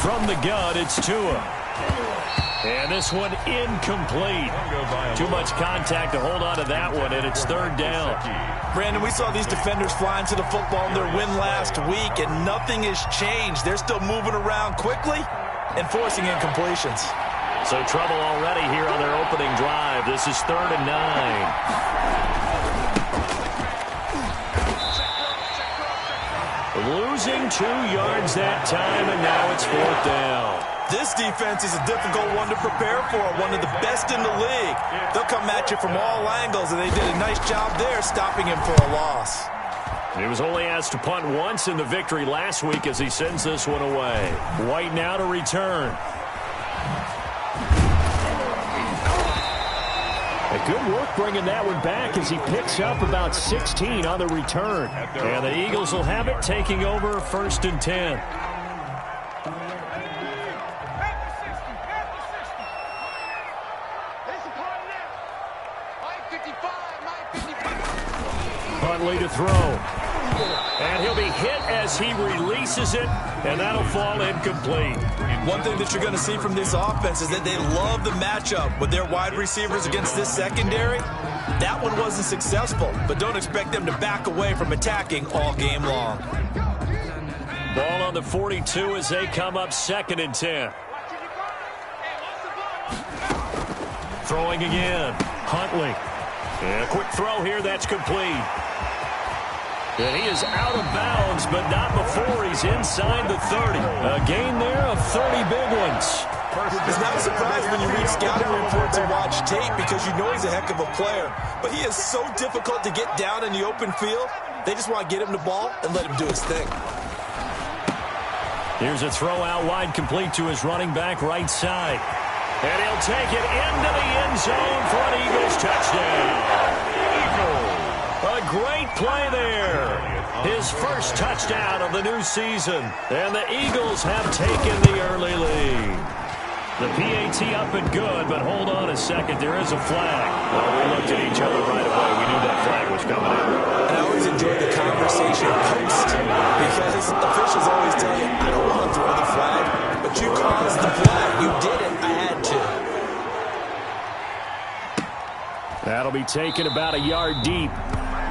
From the gun, it's Tua. And this one incomplete. Too much contact to hold on to that one, and it's third down. Brandon, we saw these defenders flying to the football in their win last week, and nothing has changed. They're still moving around quickly and forcing incompletions. So trouble already here on their opening drive. This is 3rd and 9. Losing 2 yards that time, and now it's 4th down. This defense is a difficult one to prepare for, one of the best in the league. They'll come at you from all angles, and they did a nice job there stopping him for a loss. He was only asked to punt once in the victory last week as he sends this one away. White now to return. A good work bringing that one back as he picks up about 16 on the return. And the Eagles will have it, taking over 1st and 10. Huntley to throw. And he'll be hit as he releases it, and that'll fall incomplete. One thing that you're going to see from this offense is that they love the matchup with their wide receivers against this secondary. That one wasn't successful, but don't expect them to back away from attacking all game long. Ball on the 42 as they come up 2nd and 10. Throwing again. Huntley. And a quick throw here, that's complete. And he is out of bounds, but not before he's inside the 30. A gain there of 30 big ones. It's not a surprise when you read scouting reports and watch tape because you know he's a heck of a player. But he is so difficult to get down in the open field. They just want to get him the ball and let him do his thing. Here's a throw out wide, complete to his running back right side. And he'll take it into the end zone for an Eagles touchdown. A great play there. His first touchdown of the new season. And the Eagles have taken the early lead. The PAT up and good, but hold on a second. There is a flag. Well, we looked at each other right away. We knew that flag was coming in. And I always enjoy the conversation post because officials always tell you, I don't want to throw the flag, but you caused the flag. You did it. I had to. That'll be taken about a yard deep.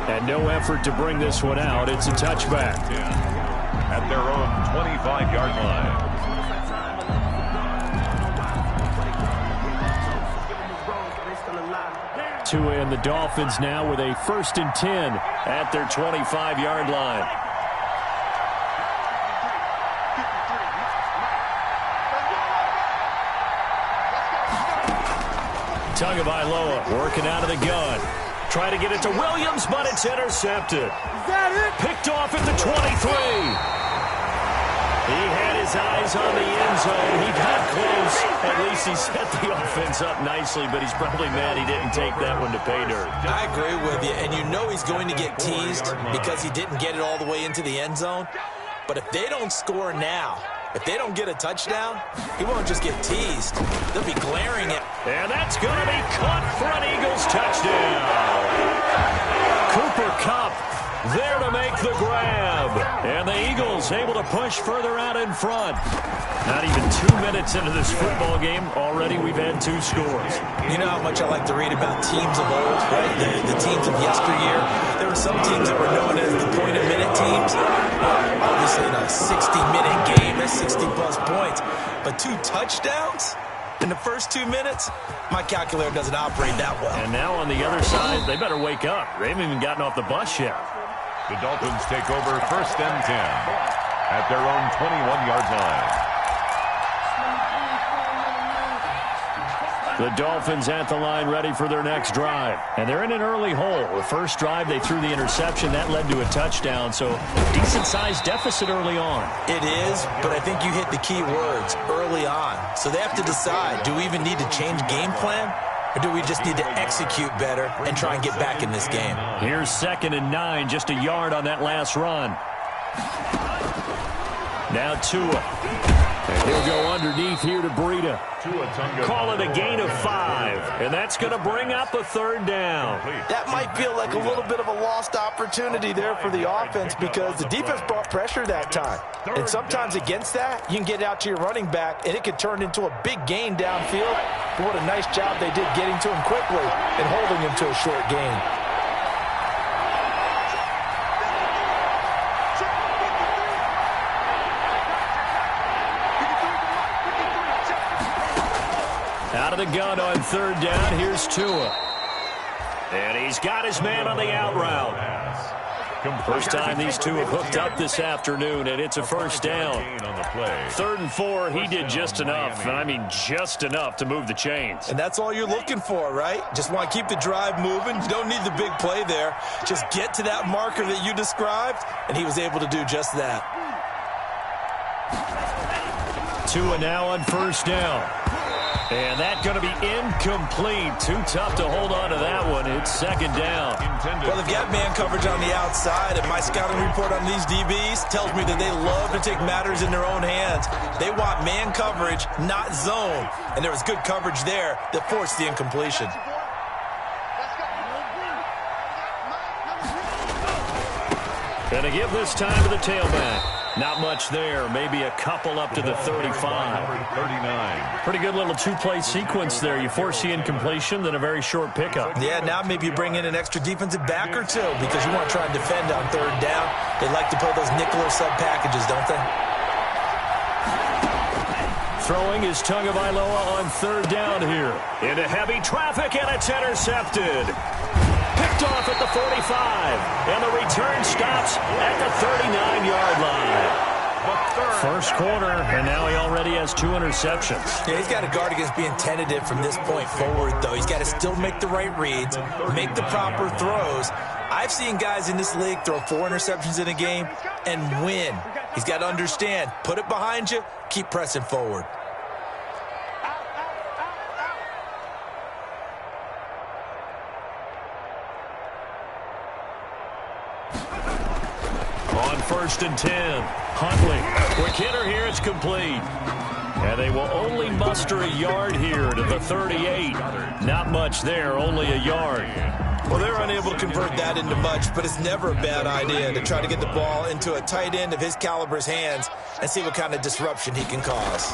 And no effort to bring this one out. It's a touchback. At their own 25-yard line. Tua and the Dolphins now with a 1st and 10 at their 25-yard line. Tagovailoa working out of the gun. Try to get it to Williams, but it's intercepted. Is that it? Picked off at the 23. He had his eyes on the end zone. He got close. At least he set the offense up nicely, but he's probably mad he didn't take that one to pay dirt. I agree with you, and you know he's going to get teased because he didn't get it all the way into the end zone. But if they don't score now, if they don't get a touchdown, he won't just get teased. They'll be glaring at him. And that's going to be caught for an Eagles touchdown. Cooper Kupp there to make the grab. And the Eagles able to push further out in front. Not even 2 minutes into this football game, already we've had 2 scores. You know how much I like to read about teams of old, right? The teams of yesteryear. There were some teams that were known as the point-a-minute teams. Obviously, in a 60-minute game, that's 60-plus points. But 2 touchdowns in the first 2 minutes? My calculator doesn't operate that well. And now on the other side, they better wake up. They haven't even gotten off the bus yet. The Dolphins take over 1st and 10 at their own 21-yard line. The Dolphins at the line ready for their next drive. And they're in an early hole. The first drive, they threw the interception. That led to a touchdown. So decent-sized deficit early on. It is, but I think you hit the key words, early on. So they have to decide, do we even need to change game plan? Or do we just need to execute better and try and get back in this game? Here's 2nd and 9, just a yard on that last run. Now Tua. And he'll go underneath here to Breida. Call it a gain of 5. And that's going to bring up a 3rd down. That might feel like a little bit of a lost opportunity there for the offense because the defense brought pressure that time. And sometimes against that, you can get out to your running back, and it could turn into a big gain downfield. But what a nice job they did getting to him quickly and holding him to a short gain. Out of the gun on 3rd down, here's Tua. And he's got his man on the out route. First time these two have hooked up this afternoon, and it's a 1st down. 3rd and 4, he did just enough, and I mean just enough to move the chains. And that's all you're looking for, right? Just want to keep the drive moving. You don't need the big play there. Just get to that marker that you described, and he was able to do just that. Tua now on 1st down. And that's going to be incomplete. Too tough to hold on to that one. It's 2nd down. Well, they've got man coverage on the outside, and my scouting report on these DBs tells me that they love to take matters in their own hands. They want man coverage, not zone. And there was good coverage there that forced the incompletion. Gonna give this time to the tailback. Not much there. Maybe a couple up to the 35. 39. Pretty good little 2-play sequence there. You force the incompletion, then a very short pickup. Yeah, now maybe you bring in an extra defensive back or two because you want to try and defend on 3rd down. They like to play those nickel or sub packages, don't they? Throwing is Tagovailoa on 3rd down here. Into heavy traffic, and it's intercepted. Picked off at the 45, and the return stops at the 39-yard line. First quarter, and now he already has 2 interceptions. Yeah, he's got to guard against being tentative from this point forward, though. He's got to still make the right reads, make the proper throws. I've seen guys in this league throw 4 interceptions in a game and win. He's got to understand, put it behind you, keep pressing forward. On 1st and 10, Huntley. Quick hitter here, it's complete. And they will only muster a yard here to the 38. Not much there, only a yard. Well, they're unable to convert that into much, but it's never a bad idea to try to get the ball into a tight end of his caliber's hands and see what kind of disruption he can cause.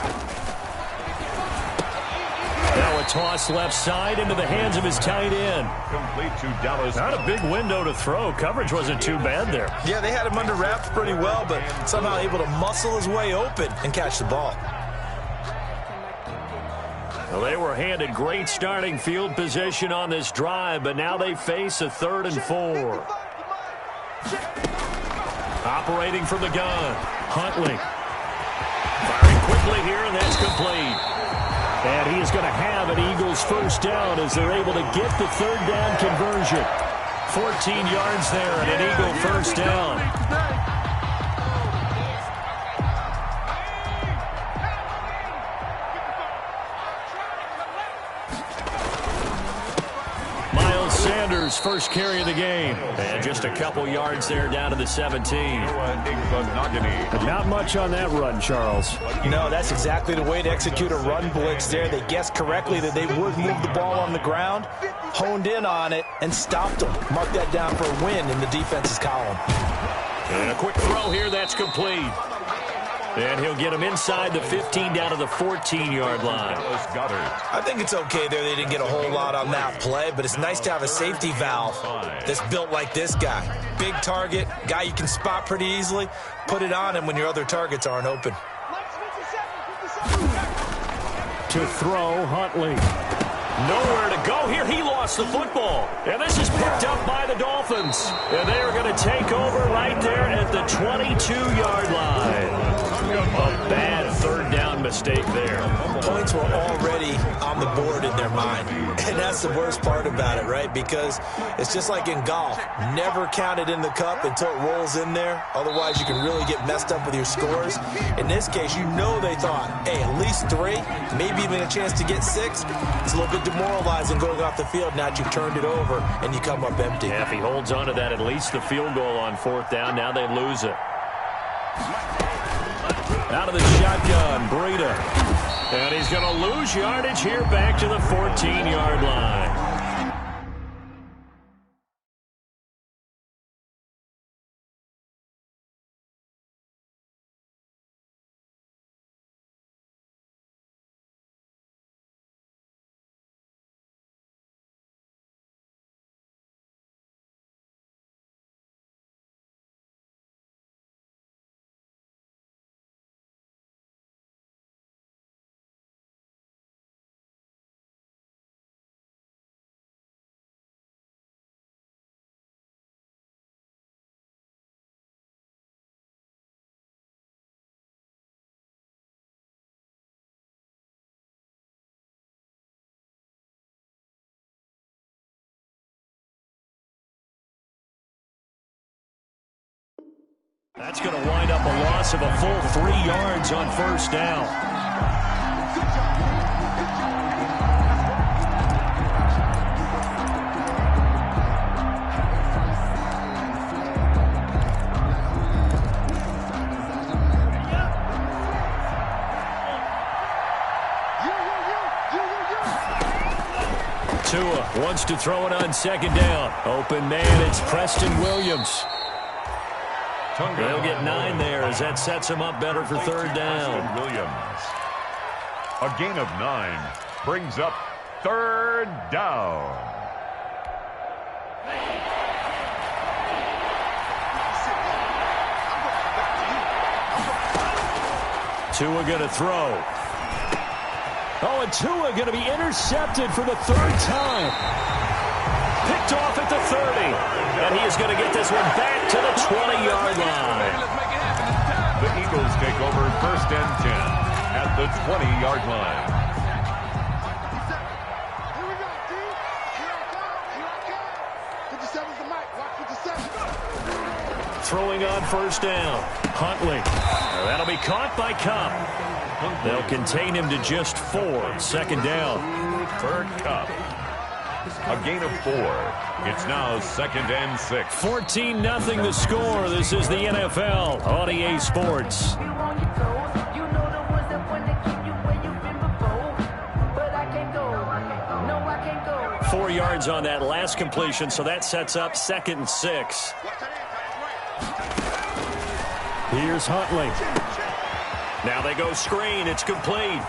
Now a toss left side into the hands of his tight end. Complete to Dallas. Not a big window to throw. Coverage wasn't too bad there. Yeah, they had him under wraps pretty well, but somehow able to muscle his way open and catch the ball. Well, they were handed great starting field position on this drive, but now they face a 3rd and 4. Operating from the gun, Huntley. Firing quickly here, and that's complete. And he is going to have an Eagles 1st down as they're able to get the 3rd down conversion. 14 yards there and an Eagle 1st down. Sanders' first carry of the game. And just a couple yards there down to the 17. Not much on that run, Charles. No, that's exactly the way to execute a run blitz there. They guessed correctly that they would move the ball on the ground, honed in on it, and stopped them. Mark that down for a win in the defense's column. And a quick throw here, that's complete. And he'll get him inside the 15 down to the 14-yard line. I think it's okay there. They didn't get a whole lot on that play, but it's nice to have a safety valve that's built like this guy. Big target, guy you can spot pretty easily. Put it on him when your other targets aren't open. To throw, Huntley. Nowhere to go here. He lost the football. And this is picked up by the Dolphins. And they are going to take over right there at the 22-yard line. A bad 3rd down mistake there. Points were already on the board in their mind. And that's the worst part about it, right? Because it's just like in golf. Never count it in the cup until it rolls in there. Otherwise, you can really get messed up with your scores. In this case, you know they thought, hey, at least 3, maybe even a chance to get 6. It's a little bit demoralizing going off the field. Now that you've turned it over and you come up empty. Yeah, if he holds on to that, at least the field goal on 4th down. Now they lose it. Out of the shotgun, Breida. And he's going to lose yardage here back to the 14-yard line. That's going to wind up a loss of a full 3 yards on first down. Tua wants to throw it on second down. Open man, it's Preston Williams. They'll get 9 there as that sets him up better for third down. Williams. A gain of 9 brings up third down. Tua going to throw. Oh, and Tua going to be intercepted for the 3rd time. Picked off at the 30. And he is going to get this one back to the 20-yard line. The Eagles take over first and 10 at the 20-yard line. Here we go, D. Here I come. 57's the mic. Watch 57. Throwing on first down. Huntley. That'll be caught by Cup. They'll contain him to just 4. Second down. For Cup. A gain of 4. It's now 2nd and 6. 14-0 the score. This is the NFL on EA Sports. Four yards on that last completion, so that sets up 2nd and 6. Here's Huntley. Now they go screen. It's complete.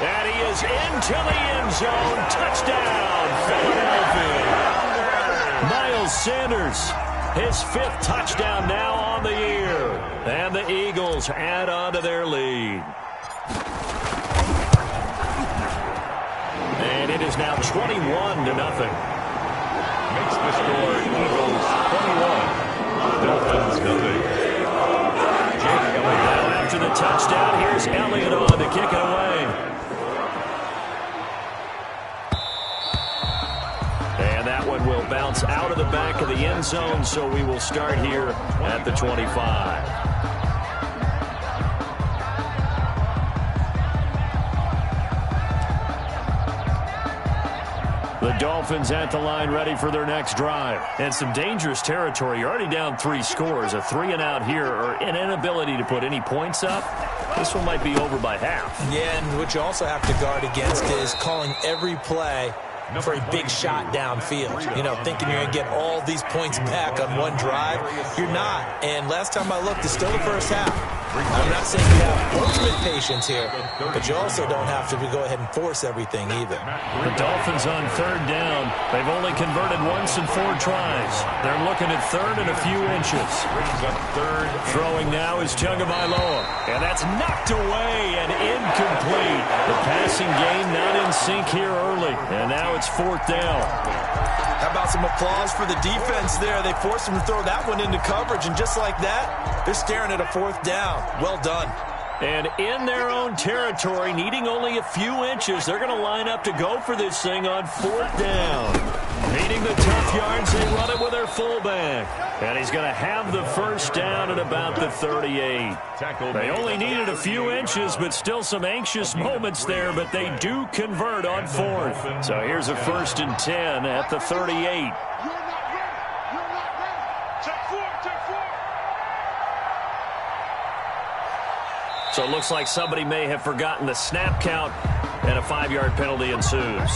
And he is into the end zone. Touchdown, Philadelphia. Miles Sanders, his 5th touchdown now on the year. And the Eagles add on to their lead. And it is now 21-0. Makes the score Eagles 21. Dolphins nothing. Jake Elliott. Now after the touchdown, here's Elliott on to kick it away. And that one will bounce out of the back of the end zone, so we will start here at the 25. The Dolphins at the line ready for their next drive. And some dangerous territory. You're already down 3 scores. A 3 and out here, or an inability to put any points up. This one might be over by half. Yeah, and what you also have to guard against is calling every play for a big shot downfield. You know, thinking you're going to get all these points back on one drive. You're not. And last time I looked, it's still the first half. I'm not saying you have ultimate patience here, but you also don't have to go ahead and force everything either. The Dolphins on 3rd down. They've only converted once in 4 tries. They're looking at 3rd and a few inches. Throwing now is Tagovailoa. And that's knocked away and incomplete. The passing game not in sync here early. And now it's 4th down. How about some applause for the defense there? They forced him to throw that one into coverage, and just like that, they're staring at a 4th down. Well done. And in their own territory, needing only a few inches, they're going to line up to go for this thing on 4th down. Needing the tough yards, they run it with their fullback. And he's going to have the first down at about the 38. They only needed a few inches, but still some anxious moments there, but they do convert on 4th. So here's a 1st and 10 at the 38. So it looks like somebody may have forgotten the snap count, and a 5-yard penalty ensues.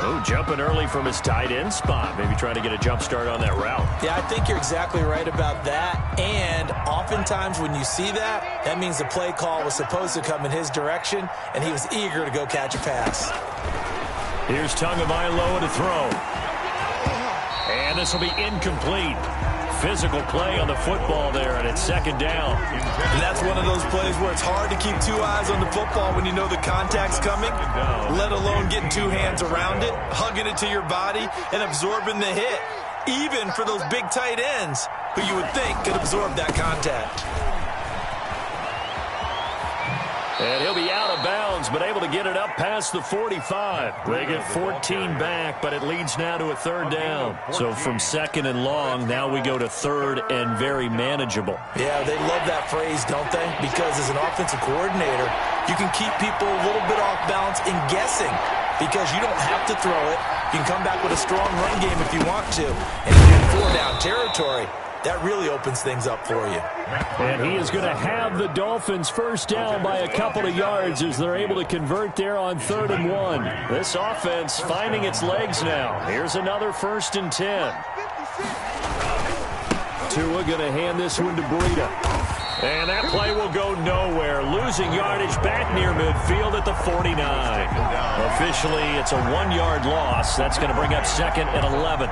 Oh, jumping early from his tight end spot. Maybe trying to get a jump start on that route. Yeah, I think you're exactly right about that. And oftentimes when you see that, that means the play call was supposed to come in his direction, and he was eager to go catch a pass. Here's Tagovailoa to throw. And this will be incomplete. Physical play on the football there, and it's second down. And that's one of those plays where it's hard to keep two eyes on the football when you know the contact's coming, let alone getting two hands around it, hugging it to your body, and absorbing the hit, even for those big tight ends who you would think could absorb that contact. And he'll be out of bounds, but able to get it up past the 45. They get 14 back, but it leads now to a third down. So from second and long, now we go to third and very manageable. Yeah, they love that phrase, don't they? Because as an offensive coordinator, you can keep people a little bit off balance and guessing because you don't have to throw it. You can come back with a strong run game if you want to. And if you're in four-down territory, that really opens things up for you. And he is going to have the Dolphins first down by a couple of yards as they're able to convert there on 3rd and 1. This offense finding its legs now. Here's another 1st and 10. Tua going to hand this one to Breida. And that play will go nowhere. Losing yardage back near midfield at the 49. Officially, it's a 1-yard loss. That's going to bring up 2nd and 11.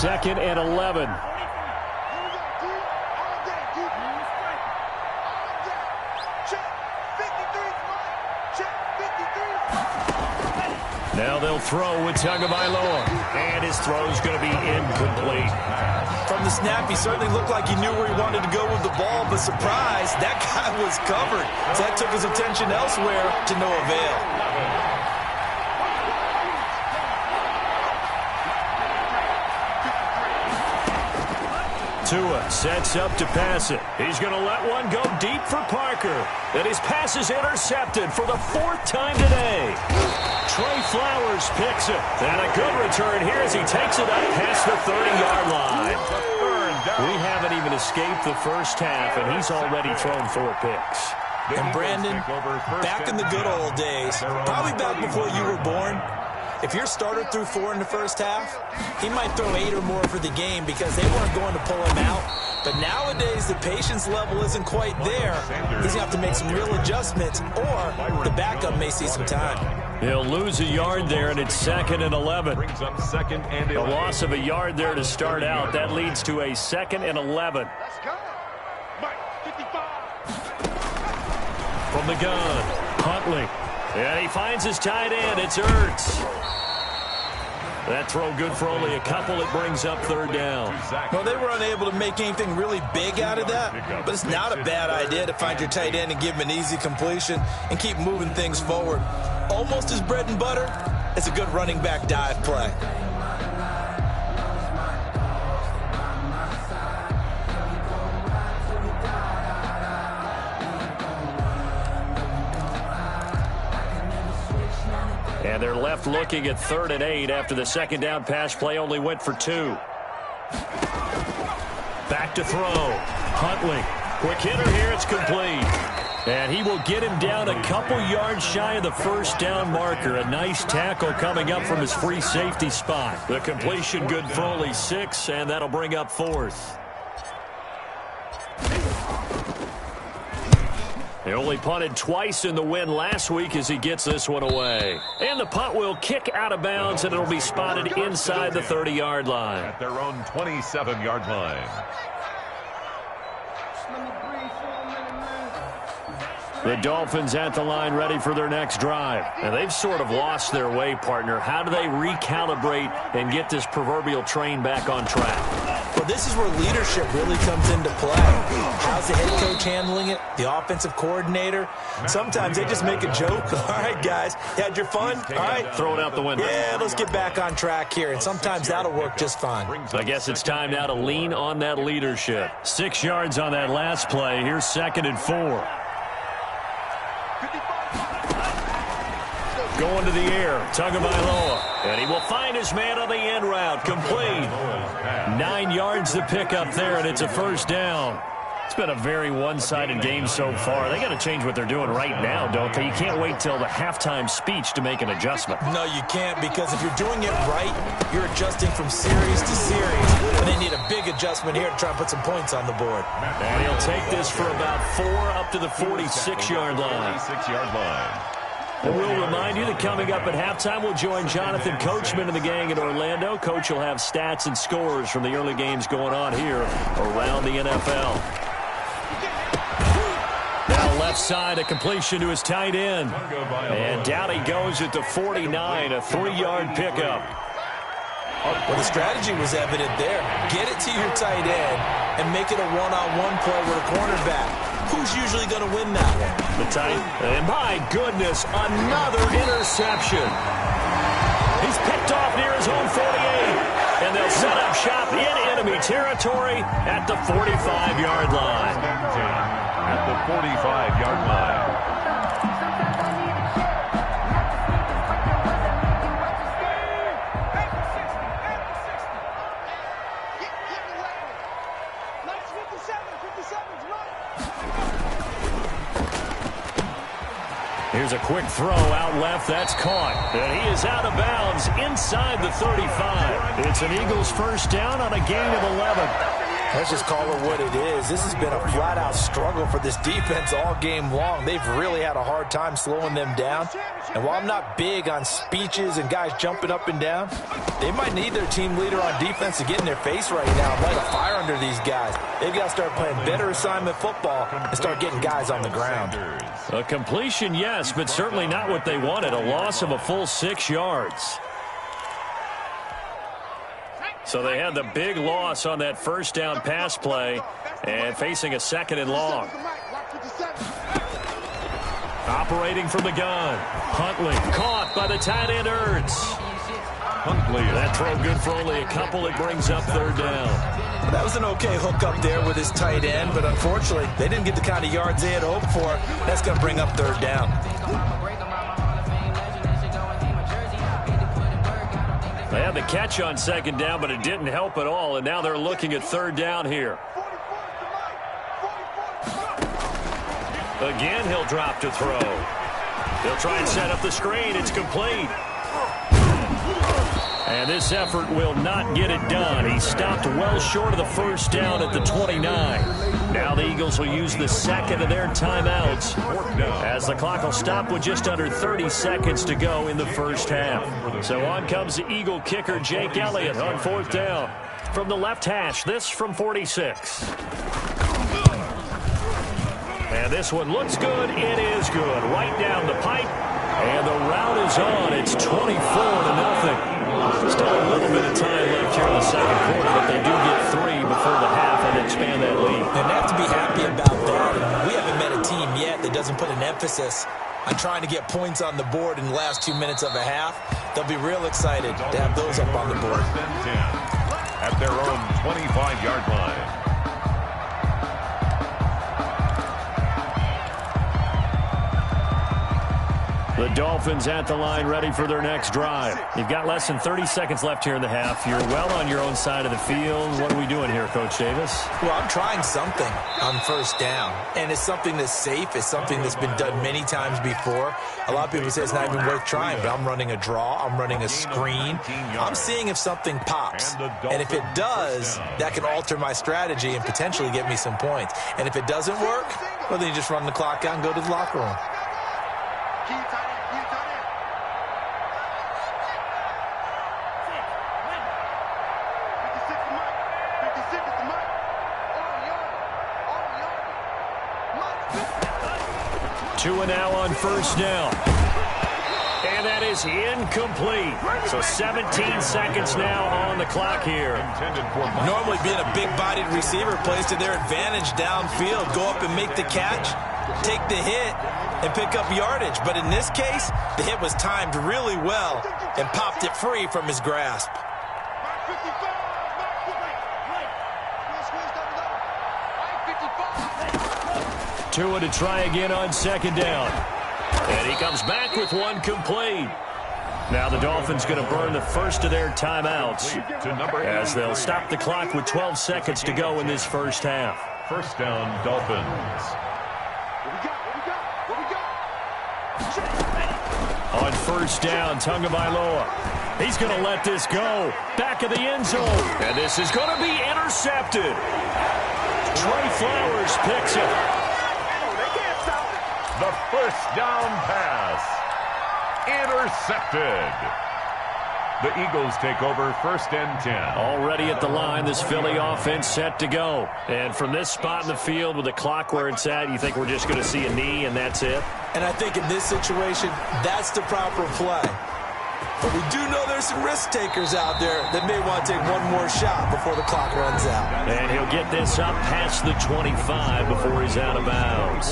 2nd and 11. Now they'll throw with Tagovailoa. And his throw's going to be incomplete. From the snap, he certainly looked like he knew where he wanted to go with the ball, but surprise, that guy was covered. So that took his attention elsewhere to no avail. Tua sets up to pass it. He's going to let one go deep for Parker. And his pass is intercepted for the 4th time today. Trey Flowers picks it. And a good return here as he takes it up past the 30-yard line. We haven't even escaped the first half, and he's already thrown 4 picks. And Brandon, back in the good old days, probably back before you were born, if your starter threw 4 in the first half, he might throw 8 or more for the game because they weren't going to pull him out. But nowadays, the patience level isn't quite there. He's going to have to make some real adjustments, or the backup may see some time. He'll lose a yard there, and it's 2nd and 11. Brings up 2nd and 11. A loss of a yard there to start out. That leads to a 2nd and 11. Let's go. Mike, 55. From the gun, Huntley. And he finds his tight end. It's Ertz. That throw good for only a couple. It brings up 3rd down. Well, they were unable to make anything really big out of that, but it's not a bad idea to find your tight end and give him an easy completion and keep moving things forward. Almost his bread and butter. It's a good running back dive play. And they're left looking at 3rd and 8 after the 2nd down pass play only went for 2. Back to throw. Huntley. Quick hitter here. It's complete. And he will get him down a couple yards shy of the 1st down marker. A nice tackle coming up from his free safety spot. The completion good for only 6, and that'll bring up 4th. They only punted twice in the win last week as he gets this one away. And the punt will kick out of bounds, and it'll be spotted inside the 30-yard line. At their own 27-yard line. The Dolphins at the line ready for their next drive. And they've sort of lost their way, partner. How do they recalibrate and get this proverbial train back on track? Well, this is where leadership really comes into play. How's the head coach handling it? The offensive coordinator? Sometimes they just make a joke. All right, guys, you had your fun? All right. Throw it out the window. Yeah, let's get back on track here. And sometimes that'll work just fine. I guess it's time now to lean on that leadership. 6 yards on that last play. Here's 2nd and 4. Going to the air, Tagovailoa. And he will find his man on the end route. Complete. 9 yards to pick up there, and it's a first down. It's been a very one-sided game so far. They got to change what they're doing right now, don't they? You can't wait till the halftime speech to make an adjustment. No, you can't, because if you're doing it right, you're adjusting from series to series, and they need a big adjustment here to try and put some points on the board. And he'll take this for about 4 up to the 46-yard line. 46-yard line. And we'll remind you that coming up at halftime, we'll join Jonathan Coachman and the gang in Orlando. Coach will have stats and scores from the early games going on here around the NFL. Now left side, a completion to his tight end. And down he goes at the 49, a 3-yard pickup. Well, the strategy was evident there. Get it to your tight end and make it a one-on-one play with a cornerback. Who's usually going to win that one? The tight, and my goodness, another interception. He's picked off near his own 48, and they'll set up shop in enemy territory at the 45-yard line. At the 45-yard line. Here's a quick throw out left. That's caught. And he is out of bounds inside the 35. It's an Eagles first down on a gain of 11. Let's just call it what it is. This has been a flat-out struggle for this defense all game long. They've really had a hard time slowing them down. And while I'm not big on speeches and guys jumping up and down, they might need their team leader on defense to get in their face right now and light a fire under these guys. They've got to start playing better assignment football and start getting guys on the ground. A completion, yes, but certainly not what they wanted. A loss of a full 6 yards. So they had the big loss on that first down pass play and facing a second and long. Operating from the gun. Huntley caught by the tight end Ertz. Huntley, that throw good for only a couple. It brings up third down. That was an okay hook up there with his tight end, but unfortunately, they didn't get the kind of yards they had hoped for. That's going to bring up third down. They had the catch on second down, but it didn't help at all, and now they're looking at third down here. Again, he'll drop to throw. They'll try and set up the screen. It's complete. And this effort will not get it done. He stopped well short of the first down at the 29. Now the Eagles will use the second of their timeouts as the clock will stop with just under 30 seconds to go in the first half. So on comes the Eagle kicker, Jake Elliott, on fourth down. From the left hash, this from 46. And this one looks good. It is good. Right down the pipe. And the route is on. It's 24-0. Still a little bit of time left here in the second quarter, but they do get 3 before the half and expand that lead. And they have to be happy about that. And we haven't met a team yet that doesn't put an emphasis on trying to get points on the board in the last 2 minutes of a half. They'll be real excited to have those up on the board. At their own 25-yard line. The Dolphins at the line, ready for their next drive. You've got less than 30 seconds left here in the half. You're well on your own side of the field. What are we doing here, Coach Davis? Well, I'm trying something on first down, and it's something that's safe. It's something that's been done many times before. A lot of people say it's not even worth trying, but I'm running a draw. I'm running a screen. I'm seeing if something pops, and if it does, that can alter my strategy and potentially get me some points. And if it doesn't work, well, then you just run the clock out and go to the locker room. Two and now on first down. And that is incomplete. So 17 seconds now on the clock here. Normally being a big-bodied receiver plays to their advantage downfield. Go up and make the catch, take the hit, and pick up yardage. But in this case, the hit was timed really well and popped it free from his grasp. Tua to try again on second down. And he comes back with one complete. Now the Dolphins going to burn the first of their timeouts as they'll stop the clock with 12 seconds to go in this first half. First down, Dolphins. On first down, Tagovailoa. He's going to let this go. Back of the end zone. And this is going to be intercepted. Trey Flowers picks it. The first down pass. Intercepted. The Eagles take over first and 10. Already at the line, this Philly offense set to go. And from this spot in the field with the clock where it's at, you think we're just going to see a knee and that's it? And I think in this situation, that's the proper play. But we do know there's some risk takers out there that may want to take one more shot before the clock runs out. And he'll get this up past the 25 before he's out of bounds.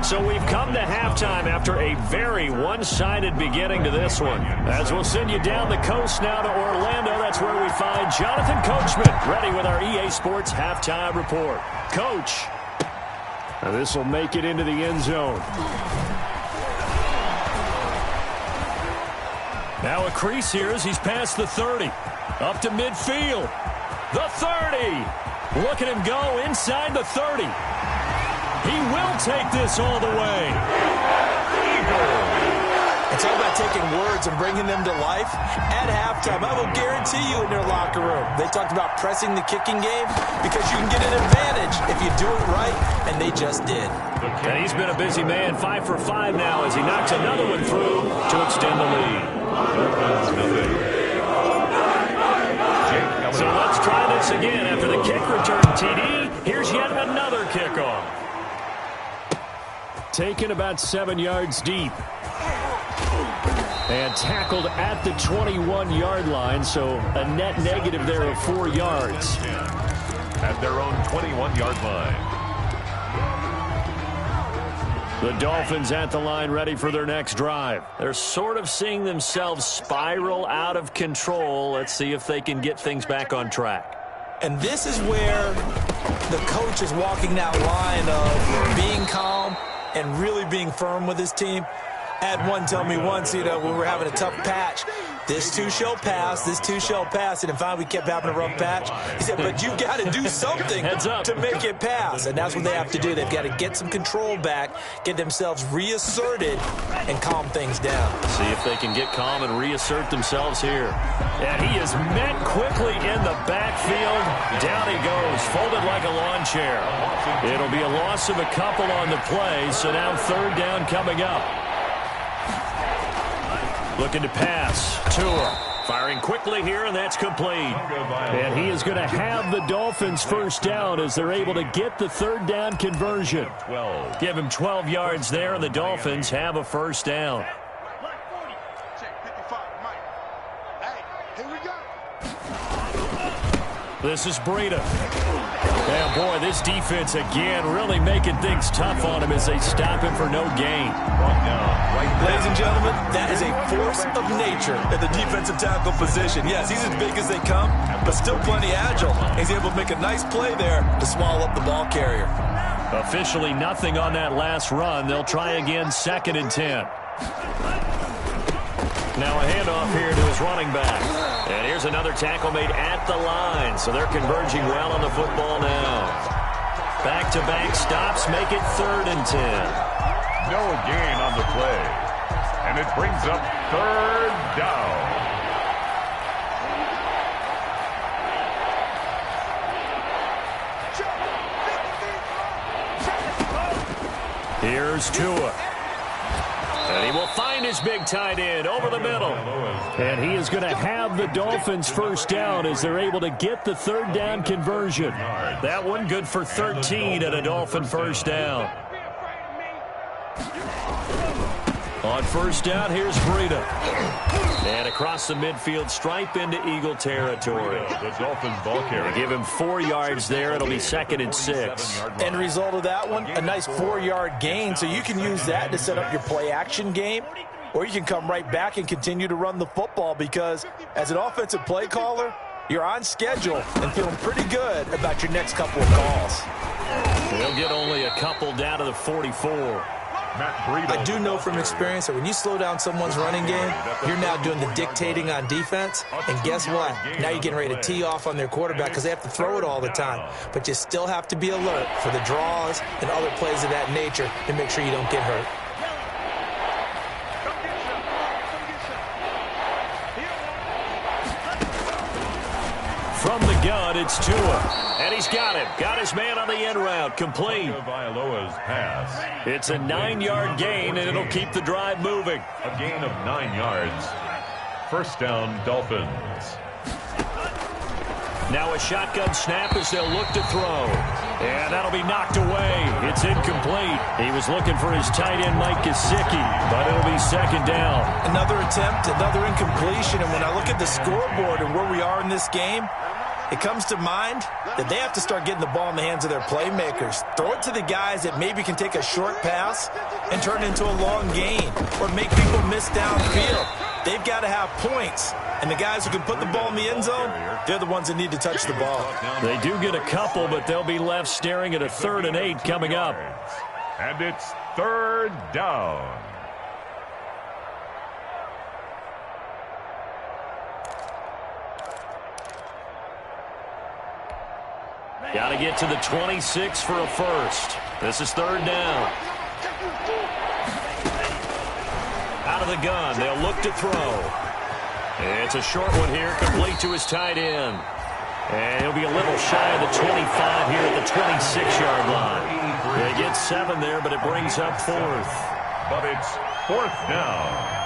So we've come to halftime after a very one-sided beginning to this one. As we'll send you down the coast now to Orlando, that's where we find Jonathan Coachman, ready with our EA Sports Halftime Report. Coach, this will make it into the end zone. Now a crease here as he's past the 30. Up to midfield. The 30. Look at him go inside the 30. He will take this all the way. It's all about taking words and bringing them to life. At halftime, I will guarantee you in their locker room, they talked about pressing the kicking game because you can get an advantage if you do it right, and they just did. And he's been a busy man, 5 for 5 now as he knocks another one through to extend the lead. So let's try this again after the kick return TD. Here's yet another kickoff. Taken about 7 yards deep. And tackled at the 21-yard line, so a net negative there of 4 yards. At their own 21-yard line. The Dolphins at the line ready for their next drive. They're sort of seeing themselves spiral out of control. Let's see if they can get things back on track. And this is where the coach is walking that line of being calm and really being firm with his team. I had one tell me once, when we were having a tough patch, this too shall pass, this too shall pass. And finally we kept having a rough patch. He said, but you've got to do something to make it pass. And that's what they have to do. They've got to get some control back, get themselves reasserted, and calm things down. See if they can get calm and reassert themselves here. And he is met quickly in the backfield. Down he goes, folded like a lawn chair. It'll be a loss of a couple on the play, so now third down coming up. Looking to pass. Tua firing quickly here, and that's complete. And he is going to have the Dolphins first down as they're able to get the third down conversion. Give him 12 yards there, and the Dolphins have a first down. This is Breida. And boy, this defense again really making things tough on him as they stop him for no gain. Ladies and gentlemen, that is a force of nature at the defensive tackle position. Yes, he's as big as they come, but still plenty agile. He's able to make a nice play there to swallow up the ball carrier. Officially nothing on that last run. They'll try again, 2nd and 10. Now a handoff here to his running back. And here's another tackle made at the line. So they're converging well on the football now. Back-to-back stops make it 3rd and 10. No gain on the play. And it brings up 3rd down. Here's Tua. And he will find his big tight end over the middle. And he is going to have the Dolphins first down as they're able to get the third down conversion. That one good for 13 at a Dolphin first down. On first down, here's Breida. And across the midfield stripe into Eagle territory. The Dolphins ball carrier. They give him 4 yards there. It'll be 2nd and 6. End result of that one, a nice 4-yard gain. So you can use that to set up your play-action game, or you can come right back and continue to run the football because as an offensive play caller, you're on schedule and feeling pretty good about your next couple of calls. They'll get only a couple down to the 44. I do know from experience that when you slow down someone's running game, you're now doing the dictating on defense. And guess what? Now you're getting ready to tee off on their quarterback because they have to throw it all the time. But you still have to be alert for the draws and other plays of that nature to make sure you don't get hurt. From the gun, it's Tua. And he's got him. Got his man on the end route. Complete. Pass. It's a 9-yard gain, and it'll keep the drive moving. A gain of 9 yards. First down, Dolphins. Now a shotgun snap as they'll look to throw. And that'll be knocked away. It's incomplete. He was looking for his tight end, Mike Gesicki, but it'll be second down. Another attempt, another incompletion. And when I look at the scoreboard and where we are in this game, it comes to mind that they have to start getting the ball in the hands of their playmakers. Throw it to the guys that maybe can take a short pass and turn it into a long gain or make people miss downfield. They've got to have points. And the guys who can put the ball in the end zone, they're the ones that need to touch the ball. They do get a couple, but they'll be left staring at a 3rd and 8 coming up. And it's third down. Got to get to the 26 for a first. This is 3rd down. Out of the gun, they'll look to throw. It's a short one here, complete to his tight end. And he'll be a little shy of the 25 here at the 26-yard line. They get 7 there, but it brings up 4th. But it's 4th down.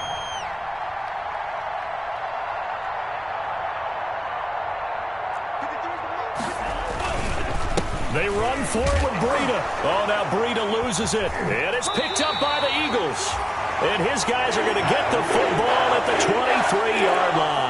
They run for it with Breida. Oh, now Breida loses it. And it's picked up by the Eagles. And his guys are going to get the football at the 23-yard line.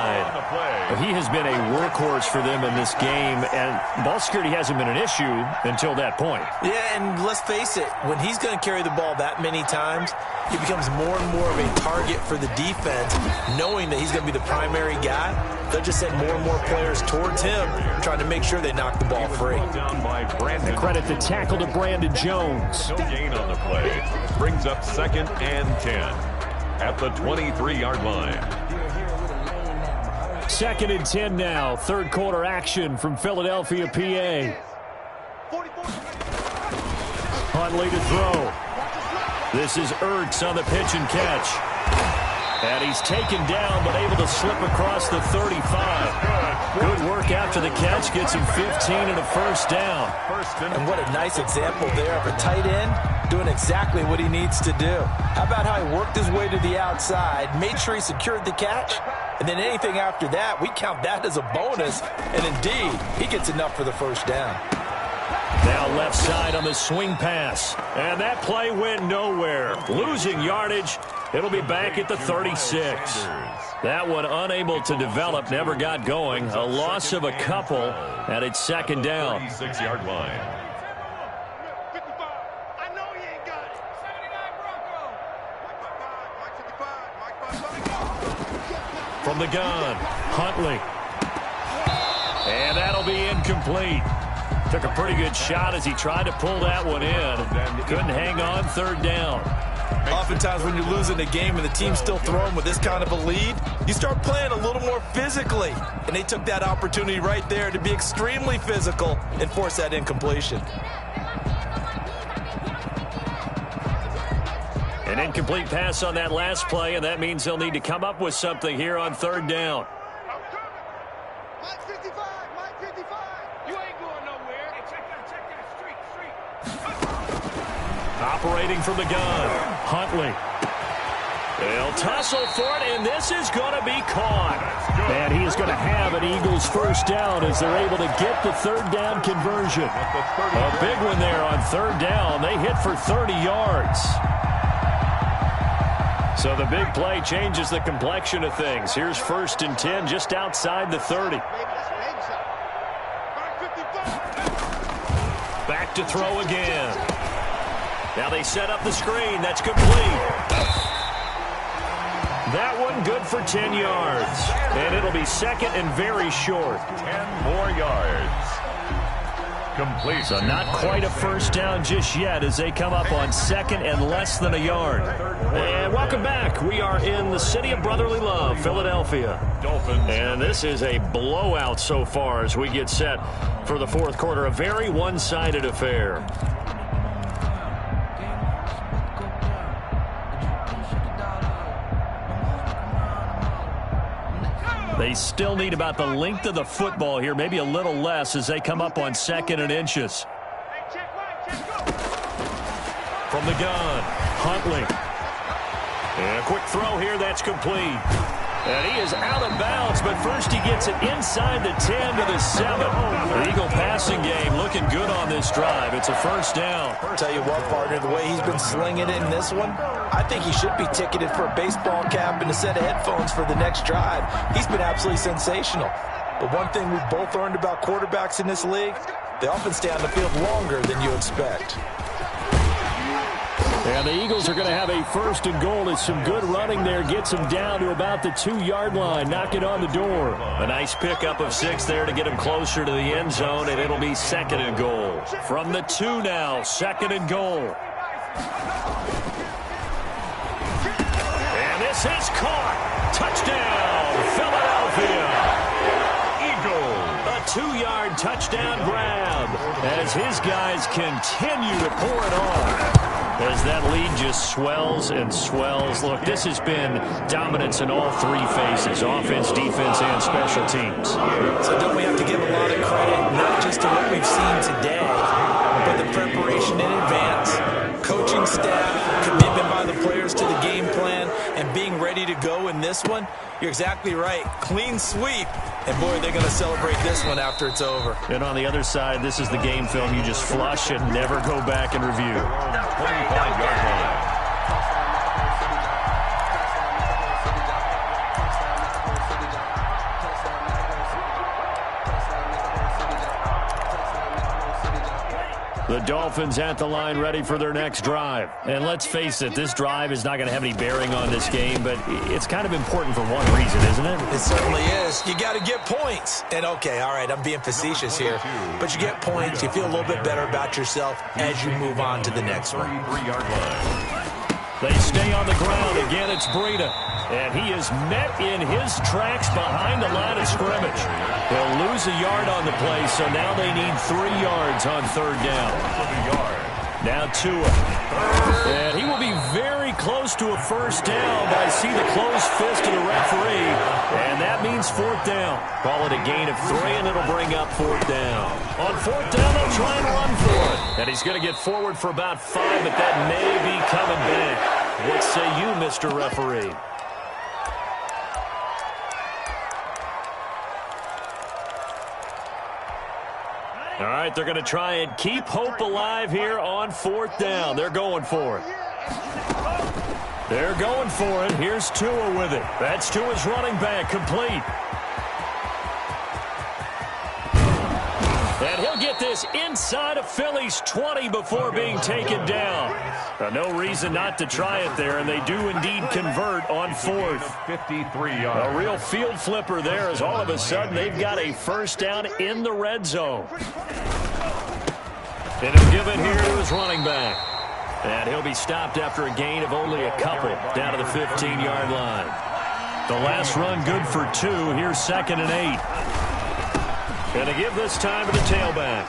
He has been a workhorse for them in this game, and ball security hasn't been an issue until that point. Yeah, and let's face it, when he's going to carry the ball that many times, he becomes more and more of a target for the defense, knowing that he's going to be the primary guy. They'll just send more and more players towards him, trying to make sure they knock the ball free. And credit the tackle to Brandon Jones. No gain on the play. Brings up 2nd and 10 at the 23-yard line. 2nd and 10 now. 3rd quarter action from Philadelphia, PA. Huntley to throw. This is Ertz on the pitch and catch. And he's taken down, but able to slip across the 35. Good work after the catch. Gets him 15 and a first down. And what a nice example there of a tight end doing exactly what he needs to do. How about how he worked his way to the outside, made sure he secured the catch, and then anything after that, we count that as a bonus. And indeed, he gets enough for the first down. Now left side on the swing pass. And that play went nowhere. Losing yardage. It'll be back at the 36. That one unable to develop, never got going. A loss of a couple, and it's 2nd down. 36-yard line. 55. I know he ain't got it. 79 Bronco. From the gun, Huntley. And that'll be incomplete. Took a pretty good shot as he tried to pull that one in. Couldn't hang on, 3rd down. Oftentimes when you're losing a game and the team's still throwing with this kind of a lead, you start playing a little more physically. And they took that opportunity right there to be extremely physical and force that incompletion. An incomplete pass on that last play, and that means they'll need to come up with something here on 3rd down. Mike 55. Mike 55. You ain't going nowhere. Hey, check that street. Operating from the gun, Huntley. They'll tussle for it, and this is going to be caught. And he is going to have an Eagles first down as they're able to get the 3rd down conversion. A big one there on 3rd down. They hit for 30 yards. So the big play changes the complexion of things. Here's 1st and 10 just outside the 30. Back to throw again. Now they set up the screen. That's complete. That one good for 10 yards. And it'll be 2nd and very short. 10 more yards. Complete. So not quite a first down just yet as they come up on second and less than a yard. And welcome back. We are in the city of brotherly love, Philadelphia. Dolphins. And this is a blowout so far as we get set for the fourth quarter. A very one-sided affair. They still need about the length of the football here, maybe a little less as they come up on second and inches. From the gun, Huntley. And a quick throw here, that's complete. And he is out of bounds, but first he gets it inside the 10 to the 7. The Eagle passing game looking good on this drive. It's a first down. I'll tell you what, partner, the way he's been slinging it in this one, I think he should be ticketed for a baseball cap and a set of headphones for the next drive. He's been absolutely sensational. But one thing we've both learned about quarterbacks in this league, they often stay on the field longer than you expect. And the Eagles are going to have a first and goal as some good running there gets them down to about the 2-yard line. Knock it on the door. A nice pickup of 6 there to get him closer to the end zone, and it'll be second and goal. From the 2 now, second and goal. And this is caught. Touchdown, Philadelphia. Eagles. A 2-yard touchdown grab as his guys continue to pour it on. As that lead just swells and swells. Look, this has been dominance in all 3 phases, offense, defense, and special teams. So don't we have to give a lot of credit, not just to what we've seen today, but the preparation in advance, coaching staff, commitment by the players to the game plan, and being ready to go in this one? You're exactly right. Clean sweep. And, boy, they're going to celebrate this one after it's over. And on the other side, this is the game film you just flush and never go back and review. 25-yard line. The Dolphins at the line ready for their next drive. And let's face it, this drive is not going to have any bearing on this game, but it's kind of important for one reason, isn't it? It certainly is. You got to get points. And, okay, all right, I'm being facetious here. But you get points, you feel a little bit better about yourself as you move on to the next one. 33-yard line. They stay on the ground. Again, it's Breida. And he is met in his tracks behind the line of scrimmage. He'll lose a yard on the play, so now they need 3 yards on third down. Now Tua. And he will be very close to a first down, but I see the closed fist of the referee, and that means fourth down. Call it a gain of 3, and it'll bring up fourth down. On fourth down, they'll try and run for it. And he's going to get forward for about 5, but that may be coming back. What say you, Mr. Referee? All right, they're going to try and keep hope alive here on fourth down. They're going for it. They're going for it. Here's Tua with it. That's Tua's running back, complete. And he'll get this inside of Philly's 20 before being taken down. No reason not to try it there, and they do indeed convert on fourth. 53 yards. A real field flipper there as all of a sudden they've got a first down in the red zone. And he'll give it here to his running back. And he'll be stopped after a gain of only a couple down to the 15-yard line. The last run good for 2. Here's second and 8. And to give this time to the tailback.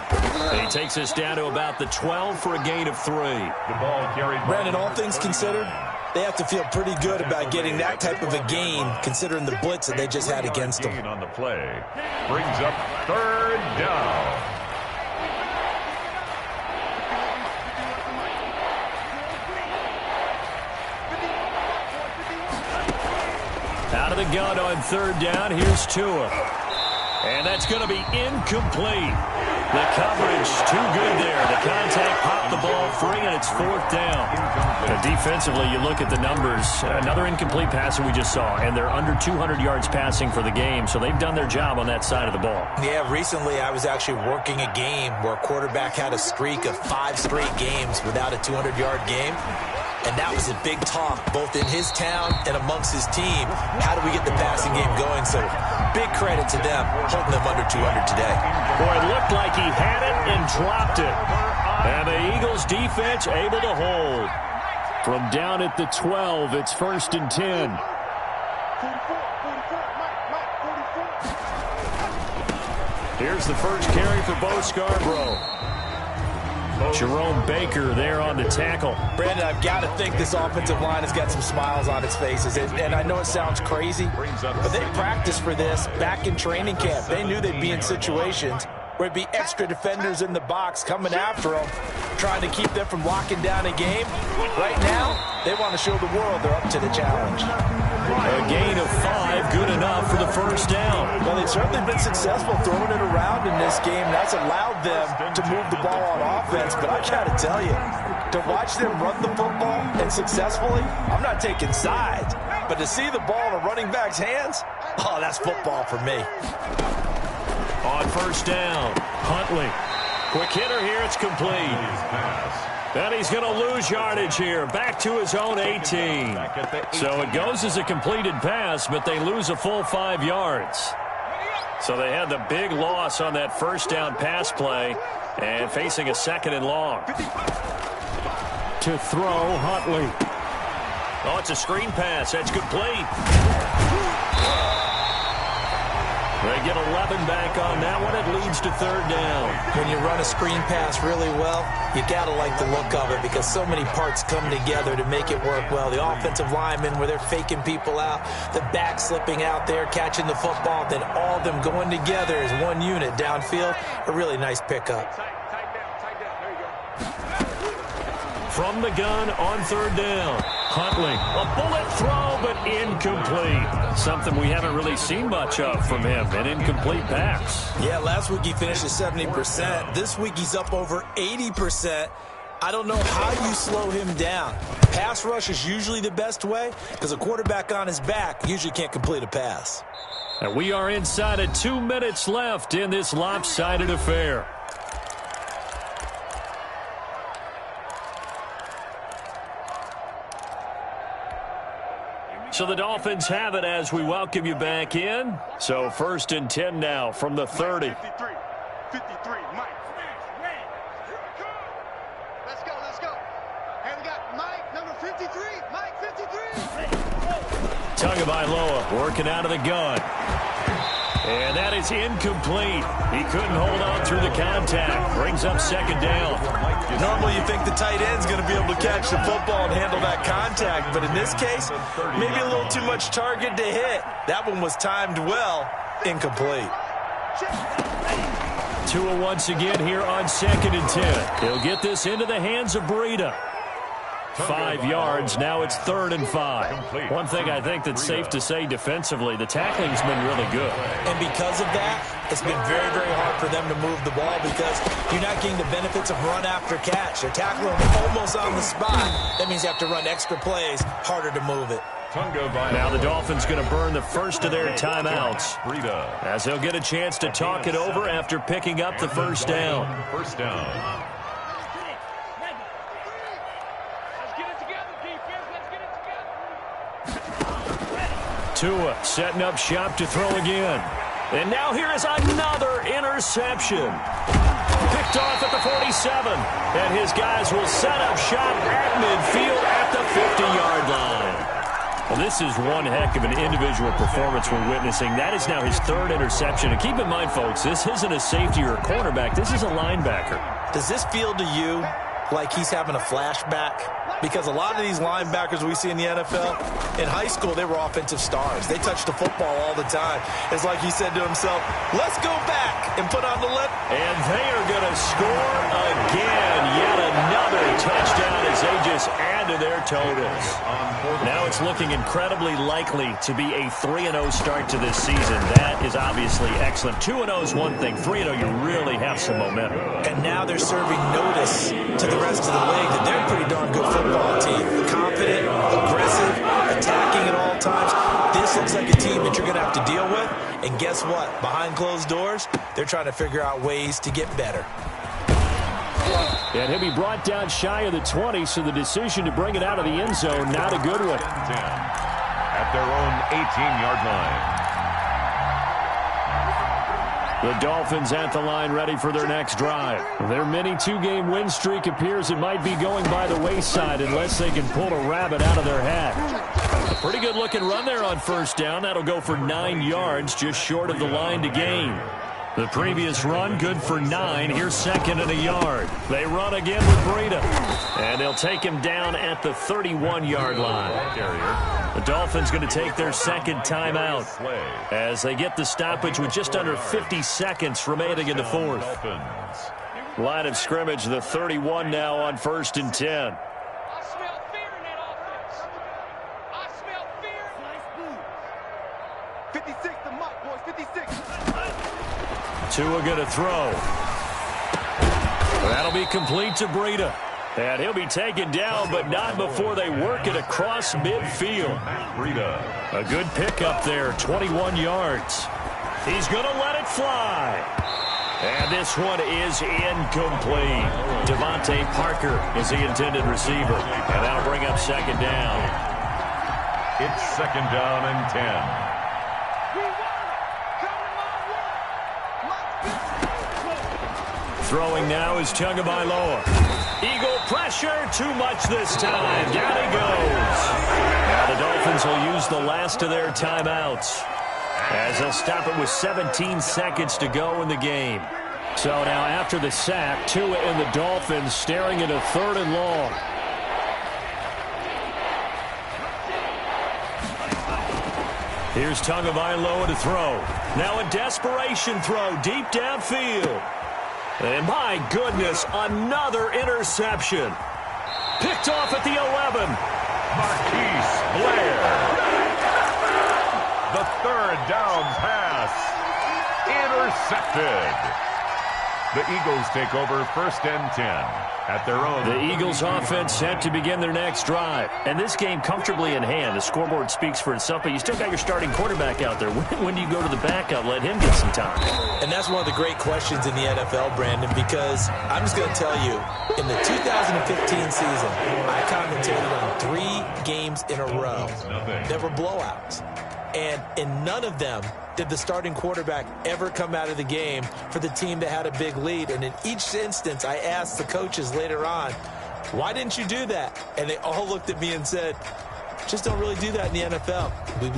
And he takes us down to about the 12 for a gain of 3. The ball carried. Brandon, all things considered, they have to feel pretty good about getting that type of a gain, considering the blitz that they just had against them. On the play. Brings up third down. Out of the gun on third down. Here's Tua. And that's going to be incomplete. The coverage too good there. The contact popped the ball free, and it's fourth down. Defensively, you look at the numbers. Another incomplete pass that we just saw, and they're under 200 yards passing for the game, so they've done their job on that side of the ball. Yeah, recently I was actually working a game where a quarterback had a streak of 5 straight games without a 200-yard game. And that was a big talk, both in his town and amongst his team. How do we get the passing game going? So big credit to them, holding them under 200 today. Boy, it looked like he had it and dropped it. And the Eagles defense able to hold. From down at the 12, it's 1st and 10. Here's the first carry for Bo Scarborough. Jerome Baker there on the tackle. Brandon, I've got to think this offensive line has got some smiles on its faces. And I know it sounds crazy, but they practiced for this back in training camp. They knew they'd be in situations where it'd be extra defenders in the box coming after them, trying to keep them from locking down a game. Right now, they want to show the world they're up to the challenge. A gain of 5, good enough for the first down. Well, they've certainly been successful throwing it around in this game. That's allowed them to move the ball on offense. But I got to tell you, to watch them run the football and successfully, I'm not taking sides. But to see the ball in a running back's hands, oh, that's football for me. On first down, Huntley. Quick hitter here, it's complete. And he's going to lose yardage here, back to his own 18. So it goes as a completed pass, but they lose a full 5 yards. So they had the big loss on that first down pass play and facing a 2nd and long. To throw, Huntley. Oh, it's a screen pass. That's complete. They get 11 back on that one. It leads to 3rd down. When you run a screen pass really well, you got to like the look of it because so many parts come together to make it work well. The offensive linemen, where they're faking people out, the back slipping out there, catching the football, then all of them going together as one unit downfield. A really nice pickup. From the gun on 3rd down. Huntley, a bullet throw, but incomplete. Something we haven't really seen much of from him, an incomplete pass. Yeah, last week he finished at 70%. This week he's up over 80%. I don't know how you slow him down. Pass rush is usually the best way because a quarterback on his back usually can't complete a pass. And we are inside of 2 minutes left in this lopsided affair. So the Dolphins have it as we welcome you back in. So 1st and 10 now from the 30. 53, Mike. Let's go. And we got Mike, number 53. Mike, 53. Tagovailoa working out of the gun. And that is incomplete. He couldn't hold on through the contact. Brings up 2nd down. Normally you think the tight end's going to be able to catch the football and handle that contact, but in this case, maybe a little too much target to hit. That one was timed well, incomplete. Tua once again here on 2nd and 10. He'll get this into the hands of Breida. 5 yards, now it's 3rd and 5. One thing I think that's safe to say defensively, the tackling's been really good. And because of that, it's been very, very hard for them to move the ball because you're not getting the benefits of run after catch. They're tackling almost on the spot. That means you have to run extra plays, harder to move it. Now the Dolphins going to burn the first of their timeouts as they'll get a chance to talk it over after picking up the first down. Tua setting up shop to throw again. And now here is another interception. Picked off at the 47. And his guys will set up shop at midfield at the 50-yard line. Well, this is one heck of an individual performance we're witnessing. That is now his 3rd interception. And keep in mind, folks, this isn't a safety or a cornerback. This is a linebacker. Does this feel to you like he's having a flashback? Because a lot of these linebackers we see in the NFL, in high school, they were offensive stars. They touched the football all the time. It's like he said to himself, let's go back and put on the lip. And they are going to score again. Yet another touchdown as they just add to their totals. Now it's looking incredibly likely to be a 3-0 start to this season. That is obviously excellent. 2-0 is one thing. 3-0, you really have some momentum. And now they're serving notice to the rest of the league that they're a pretty darn good football team. Confident, aggressive, attacking at all times. This looks like a team that you're going to have to deal with. And guess what? Behind closed doors, they're trying to figure out ways to get better. And he'll be brought down shy of the 20, so the decision to bring it out of the end zone, not a good one. 10 at their own 18-yard line. The Dolphins at the line ready for their next drive. Their mini two-game win streak appears it might be going by the wayside unless they can pull a rabbit out of their hat. A pretty good-looking run there on first down. That'll go for 9 yards, just short of the line to gain. The previous run, good for 9. Here's second and a yard. They run again with Breida. And they'll take him down at the 31-yard line. The Dolphins going to take their second timeout as they get the stoppage with just under 50 seconds remaining in the fourth. Line of scrimmage, the 31 now on 1st and 10. I smell fear in that offense. I smell fear. 56, the mock, boys, 56. Tua going to throw. That'll be complete to Breida. And he'll be taken down, but not before they work it across midfield. A good pickup there, 21 yards. He's going to let it fly. And this one is incomplete. Devontae Parker is the intended receiver. And that'll bring up second down. It's second down and 10. Throwing now is Tagovailoa. Eagle pressure, too much this time. Down he goes. Now the Dolphins will use the last of their timeouts as they'll stop it with 17 seconds to go in the game. So now after the sack, Tua and the Dolphins staring at a 3rd and long. Here's Tagovailoa to throw. Now a desperation throw deep downfield. And my goodness, another interception. Picked off at the 11. Marquise Blair. The 3rd down pass. Intercepted. The Eagles take over 1st and 10 at their own. The Eagles offense set to begin their next drive. And this game comfortably in hand. The scoreboard speaks for itself, but you still got your starting quarterback out there. When do you go to the backup? Let him get some time. And that's one of the great questions in the NFL, Brandon, because I'm just going to tell you, in the 2015 season, I commentated on 3 games in a row that were blowouts. And in none of them did the starting quarterback ever come out of the game for the team that had a big lead. And in each instance, I asked the coaches later on, why didn't you do that? And they all looked at me and said, just don't really do that in the NFL.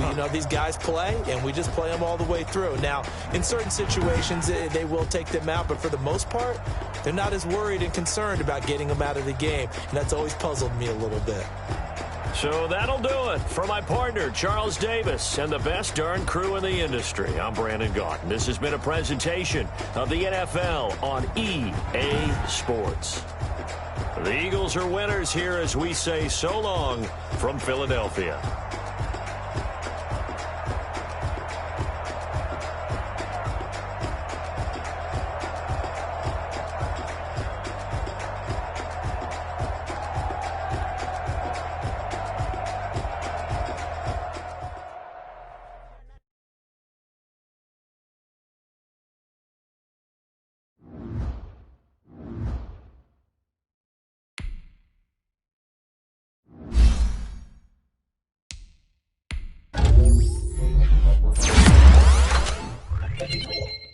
You know, these guys play, and we just play them all the way through. Now, in certain situations, they will take them out, but for the most part, they're not as worried and concerned about getting them out of the game. And that's always puzzled me a little bit. So that'll do it for my partner, Charles Davis, and the best darn crew in the industry. I'm Brandon Gaughan. This has been a presentation of the NFL on EA Sports. The Eagles are winners here as we say so long from Philadelphia. Thank you.